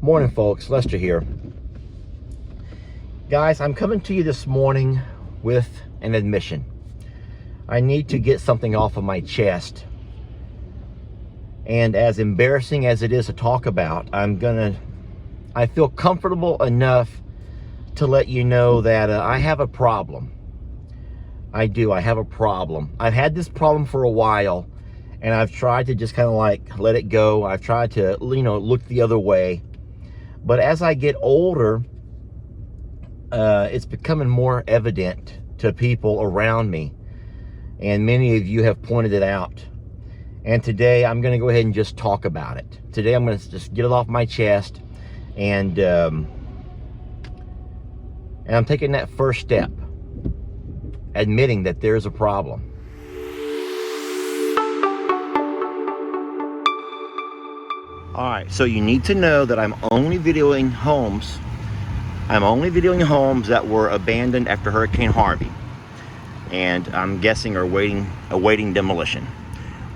Morning, folks. Lester here. Guys, I'm coming to you this morning with an admission. I need to get something off of my chest. And as embarrassing as it is to talk about, I feel comfortable enough to let you know that I have a problem. I do. I have a problem. I've had this problem for a while, and I've tried to just kind of like let it go. I've tried to, look the other way. But as I get older, it's becoming more evident to people around me. And many of you have pointed it out. And today I'm going to go ahead and just talk about it. Today I'm going to just get it off my chest. And I'm taking that first step, admitting that there's a problem. Alright, so you need to know that I'm only videoing homes that were abandoned after Hurricane Harvey. And I'm guessing are awaiting demolition.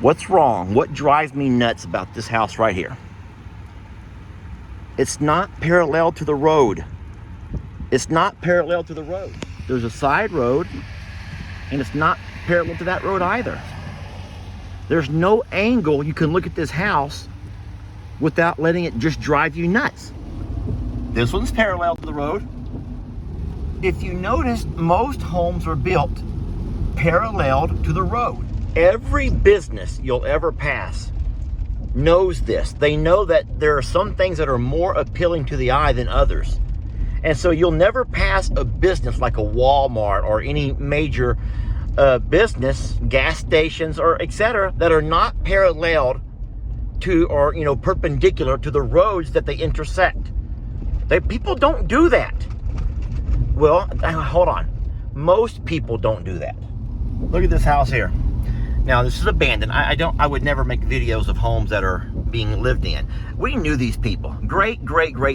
What's wrong? What drives me nuts about this house right here? It's not parallel to the road. It's not parallel to the road. There's a side road, and it's not parallel to that road either. There's no angle you can look at this house without letting it just drive you nuts. This one's parallel to the road. If you notice, most homes are built paralleled to the road. Every business you'll ever pass knows this. They know that there are some things that are more appealing to the eye than others. And so you'll never pass a business like a Walmart or any major business, gas stations or etc. that are not paralleled to or perpendicular to the roads that they intersect. People don't do that. Well, hold on. Most people don't do that. Look at this house here. Now this is abandoned. I would never make videos of homes that are being lived in. We knew these people. Great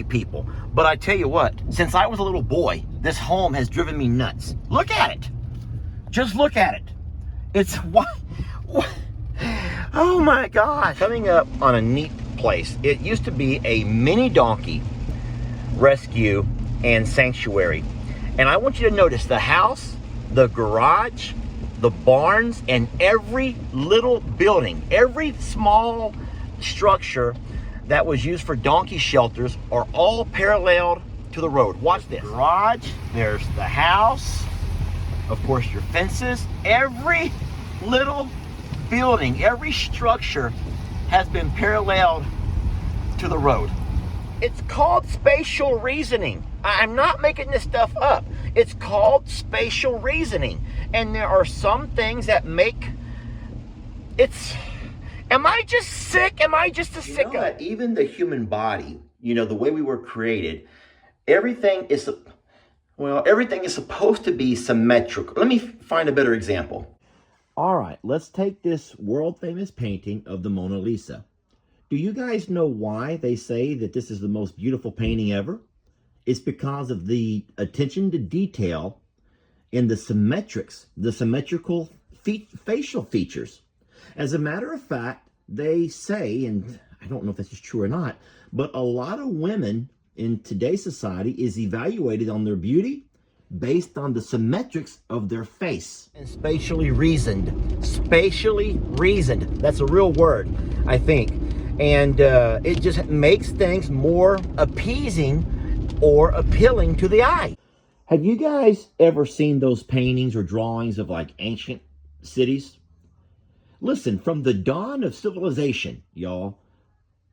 people. But I tell you what, since I was a little boy, this home has driven me nuts. Look at it. Just look at it. It's what? Oh my God. Coming up on a neat place. It used to be a mini donkey rescue and sanctuary. And I want you to notice the house, the garage, the barns, and every little building, every small structure that was used for donkey shelters are all paralleled to the road. Watch this. Garage, there's the house, of course your fences, every little building, every structure has been paralleled to the road. It's called spatial reasoning. I'm not making this stuff up. It's called spatial reasoning. And there are some things that make am I just sick? Am I just a sicko? That even the human body, the way we were created, everything is supposed to be symmetrical. Let me find a better example. All right, let's take this world famous painting of the Mona Lisa. Do you guys know why they say that this is the most beautiful painting ever? It's because of the attention to detail in the symmetrical facial features. As a matter of fact, they say, and I don't know if this is true or not, but a lot of women in today's society is evaluated on their beauty based on the symmetrics of their face. And spatially reasoned. That's a real word, I think. And it just makes things more appeasing or appealing to the eye. Have you guys ever seen those paintings or drawings of like ancient cities? Listen, from the dawn of civilization, y'all,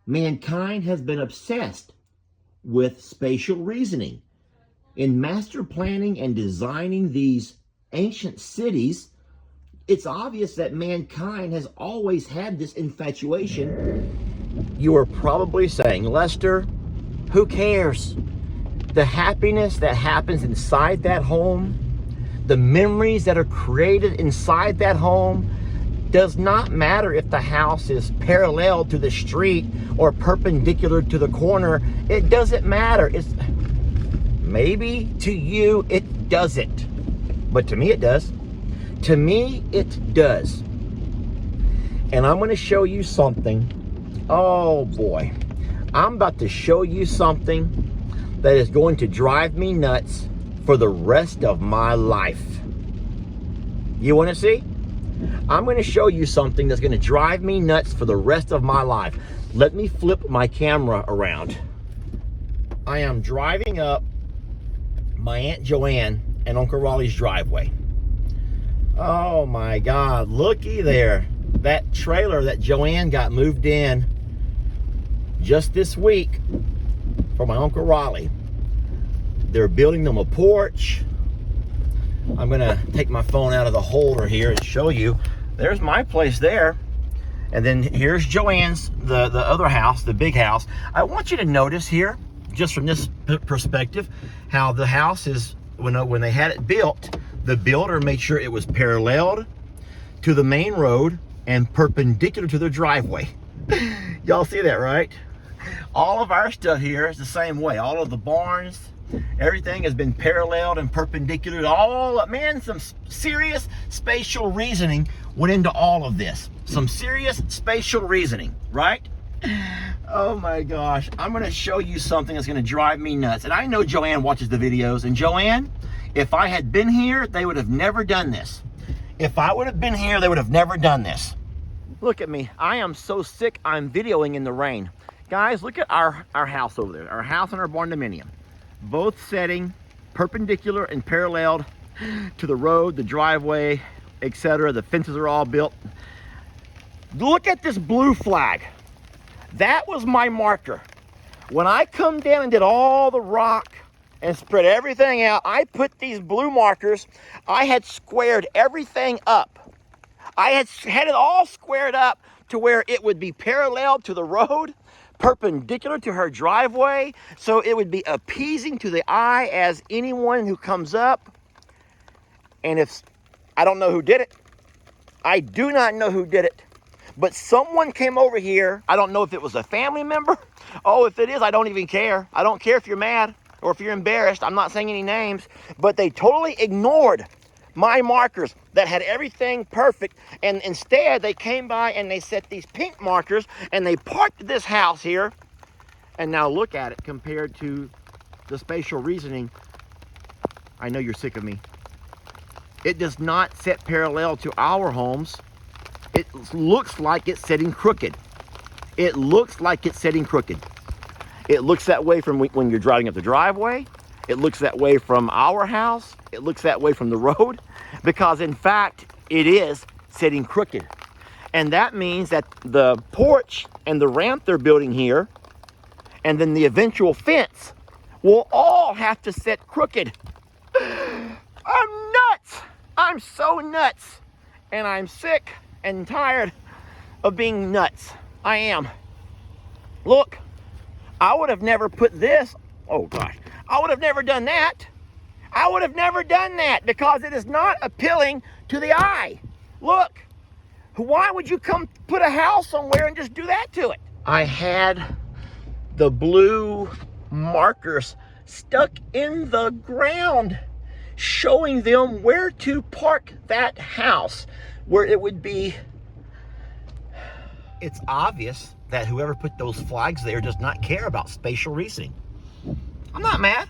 mankind has been obsessed with spatial reasoning. In master planning and designing these ancient cities, it's obvious that mankind has always had this infatuation. You are probably saying, Lester, who cares? The happiness that happens inside that home, the memories that are created inside that home, does not matter if the house is parallel to the street or perpendicular to the corner. It doesn't matter. Maybe to you it doesn't, but to me it does. To me it does. And I'm going to show you something. Oh boy. I'm about to show you something that is going to drive me nuts for the rest of my life. You want to see? I'm going to show you something that's going to drive me nuts for the rest of my life. Let me flip my camera around. I am driving up my Aunt Joanne and Uncle Raleigh's driveway. Oh my God, looky there. That trailer that Joanne got moved in just this week for my Uncle Raleigh. They're building them a porch. I'm gonna take my phone out of the holder here and show you. There's my place there. And then here's Joanne's, the other house, the big house. I want you to notice here, just from this perspective, how the house is, when they had it built, the builder made sure it was paralleled to the main road and perpendicular to the driveway. Y'all see that, right? All of our stuff here is the same way. All of the barns, everything has been paralleled and perpendicular to all. Man, some serious spatial reasoning went into all of this. Some serious spatial reasoning, right? Oh my gosh, I'm gonna show you something that's gonna drive me nuts. And I know Joanne watches the videos, and Joanne, if I had been here, they would have never done this. If I would have been here, they would have never done this. Look at me, I am so sick, I'm videoing in the rain. Guys, look at our house over there, our house and our barn dominium. Both setting perpendicular and paralleled to the road, the driveway, etc. The fences are all built. Look at this blue flag. That was my marker. When I come down and did all the rock and spread everything out, I put these blue markers. I had squared everything up. I had it all squared up to where it would be parallel to the road, perpendicular to her driveway, so it would be appeasing to the eye as anyone who comes up. And if, I don't know who did it. I do not know who did it. But someone came over here. I don't know if it was a family member. Oh, if it is, I don't even care. I don't care if you're mad or if you're embarrassed. I'm not saying any names. But they totally ignored my markers that had everything perfect. And instead, they came by and they set these pink markers and they parked this house here. And now look at it compared to the spatial reasoning. I know you're sick of me. It does not set parallel to our homes. It looks like it's sitting crooked. It looks like it's sitting crooked. It looks that way from when you're driving up the driveway. It looks that way from our house. It looks that way from the road, because in fact, it is sitting crooked. And that means that the porch and the ramp they're building here, and then the eventual fence, will all have to sit crooked. I'm nuts. I'm so nuts. And I'm sick and tired of being nuts. I am. Look, I would have never put this. Oh gosh, I would have never done that. I would have never done that because it is not appealing to the eye. Look, why would you come put a house somewhere and just do that to it? I had the blue markers stuck in the ground, showing them where to park that house, where it would be. It's obvious that whoever put those flags there does not care about spatial reasoning. I'm not mad,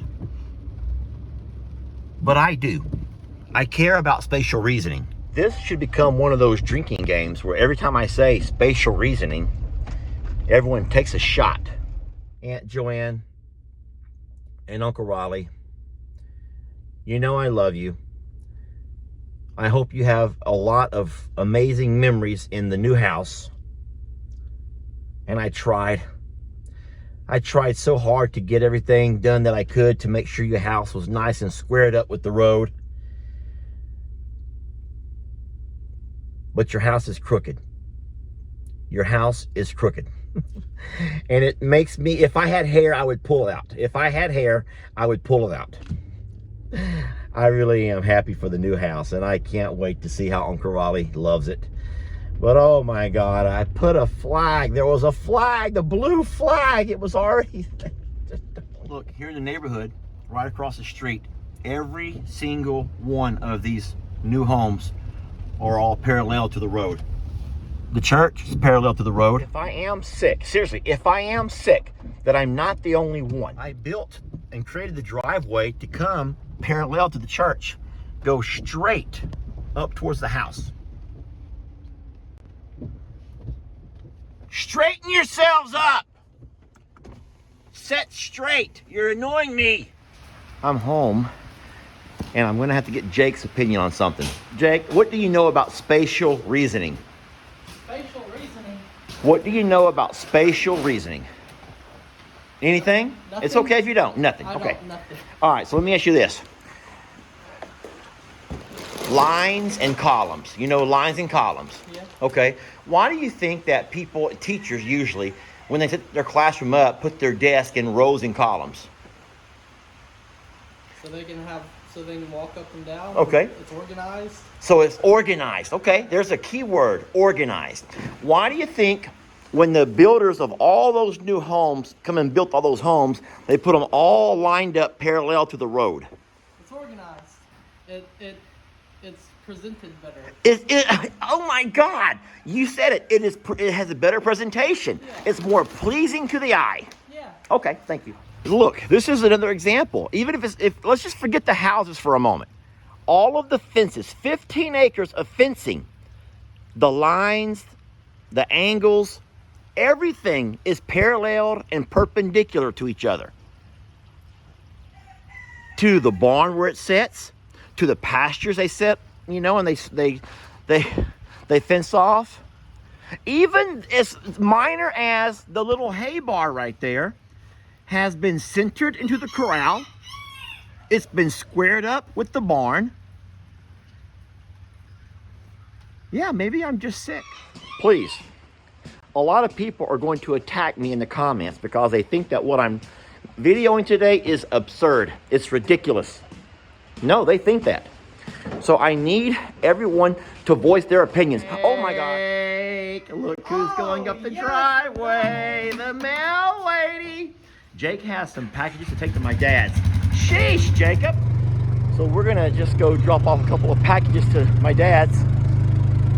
but I do. I care about spatial reasoning. This should become one of those drinking games where every time I say spatial reasoning, everyone takes a shot. Aunt Joanne and Uncle Raleigh, you know I love you. I hope you have a lot of amazing memories in the new house. And I tried so hard to get everything done that I could to make sure your house was nice and squared up with the road. But your house is crooked. Your house is crooked. And it makes me, if I had hair, I would pull it out. If I had hair, I would pull it out. I really am happy for the new house, and I can't wait to see how Uncle Raleigh loves it. But oh my God, I put a flag. There was a flag, the blue flag. It was already. Look, here in the neighborhood, right across the street, every single one of these new homes are all parallel to the road. the church is parallel to the road. If I am sick, seriously, if I am sick, that I'm not the only one. I built and created the driveway to come parallel to the church, go straight up towards the house. Straighten yourselves up. Set straight. You're annoying me. I'm home, and I'm gonna have to get Jake's opinion on something. Jake, what do you know about spatial reasoning? Spatial reasoning? What do you know about spatial reasoning? Anything? Nothing. It's okay if you don't. Nothing. Okay. Nothing. All right, so let me ask you this. Lines and columns. You know lines and columns. Yeah. Okay. Why do you think that people, teachers usually, when they set their classroom up, put their desk in rows and columns? So they can walk up and down. Okay. It's organized. So it's organized. Okay, there's a key word, organized. Why do you think when the builders of all those new homes come and built all those homes, they put them all lined up parallel to the road? It's organized. It's presented better. Oh my God! You said it. It has a better presentation. Yeah. It's more pleasing to the eye. Yeah. Okay, thank you. Look, this is another example. Even if let's just forget the houses for a moment. All of the fences, 15 acres of fencing, the lines, the angles, everything is paralleled and perpendicular to each other. To the barn where it sits, to the pastures they set, you know, and they fence off. Even as minor as the little hay bar right there has been centered into the corral. It's been squared up with the barn. Yeah, maybe I'm just sick. Please, a lot of people are going to attack me in the comments because they think that what I'm videoing today is absurd. It's ridiculous. No, they think that. So I need everyone to voice their opinions. Oh my God. Look who's going up the driveway. The mail lady. Jake has some packages to take to my dad's. Sheesh, Jacob. So we're gonna just go drop off a couple of packages to my dad's.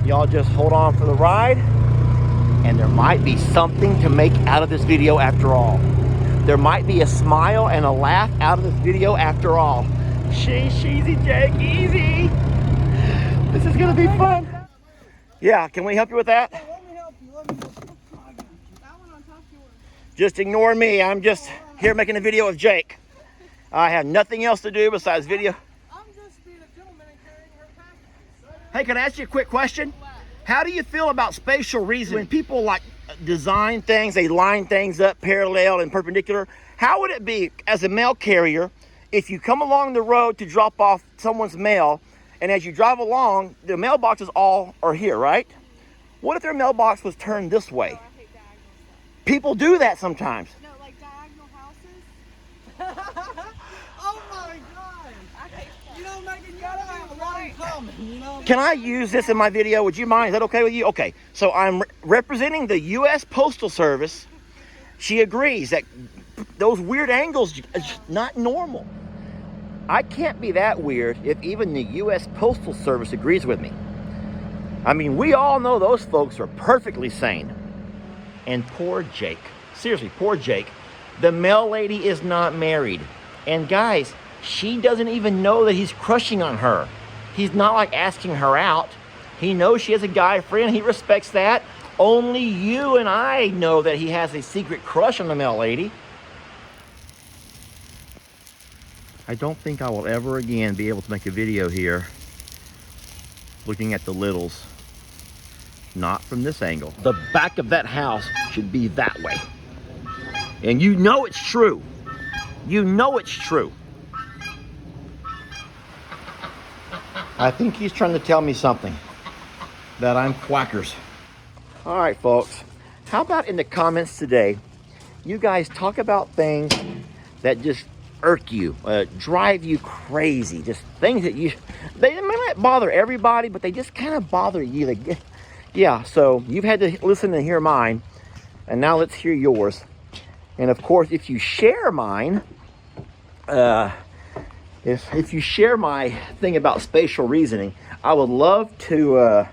Y'all just hold on for the ride, and there might be something to make out of this video after all. There might be a smile and a laugh out of this video after all. Sheesh, easy, Jake, easy. This is gonna be fun. Yeah, can we help you with that? Let me help you. That one on top yours. Just ignore me. I'm just here making a video of Jake. I have nothing else to do besides video. I'm just being a gentleman and carrying her packages. Hey, can I ask you a quick question? How do you feel about spatial reasoning? When people like design things, they line things up parallel and perpendicular. How would it be as a mail carrier if you come along the road to drop off someone's mail, and as you drive along, the mailboxes all are here, right? What if their mailbox was turned this way? Oh, I hate diagonal stuff. People do that sometimes. No, like diagonal houses. Oh my God! You know, Megan, you gotta have a lot in common. You know. Can I use this in my video? Would you mind? Is that okay with you? Okay, so I'm representing the U.S. Postal Service. She agrees that those weird angles are just not normal. I can't be that weird if even the U.S. Postal Service agrees with me. I mean, we all know those folks are perfectly sane. And poor Jake. Seriously, poor Jake. The mail lady is not married. And guys, she doesn't even know that he's crushing on her. He's not like asking her out. He knows she has a guy friend. He respects that. Only you and I know that he has a secret crush on the mail lady. I don't think I will ever again be able to make a video here looking at the littles. Not from this angle. The back of that house should be that way. And you know it's true. You know it's true. I think he's trying to tell me something. That I'm quackers. All right, folks. How about in the comments today, you guys talk about things that just irk you, drive you crazy, just things that they may not bother everybody, but they just kind of bother you. Yeah, so you've had to listen and hear mine, and now let's hear yours. And of course, if you share mine, if you share my thing about spatial reasoning, I would love to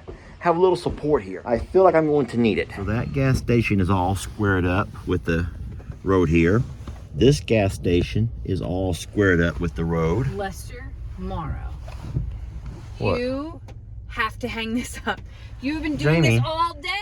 have a little support here. I feel like I'm going to need it. So that gas station is all squared up with the road here. This gas station is all squared up with the road. Lester Morrow. What? You have to hang this up. You've been doing Jamie. this all day.